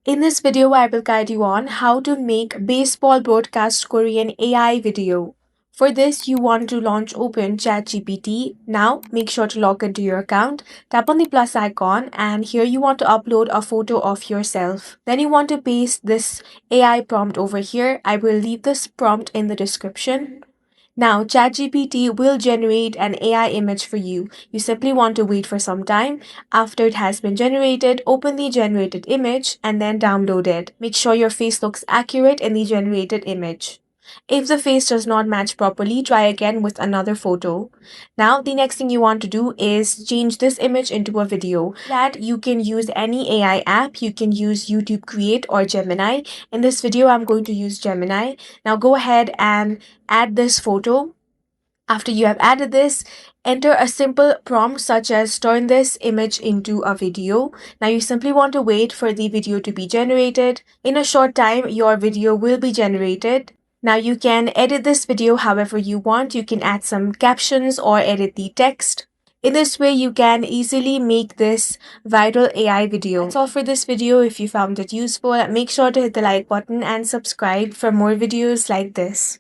In this video, I will guide you on how to make baseball broadcast Korean AI video. For this, you want to launch open ChatGPT. Now, make sure to log into your account. Tap on the plus icon and here you want to upload a photo of yourself. Then you want to paste this AI prompt over here. I will leave this prompt in the description. Now, ChatGPT will generate an AI image for you. You simply want to wait for some time. After it has been generated, open the generated image and then download it. Make sure your face looks accurate in the generated image. If the face does not match properly, try again with another photo. Now, the next thing you want to do is change this image into a video. That you can use any AI app. You can use YouTube Create or Gemini. In this video, I'm going to use Gemini. Now, go ahead and add this photo. After you have added this, enter a simple prompt such as turn this image into a video. Now you simply want to wait for the video to be generated. In a short time, your video will be generated. Now you can edit this video however you want. You can add some captions or edit the text. In this way, you can easily make this viral AI video. That's all for this video. If you found it useful, make sure to hit the like button and subscribe for more videos like this.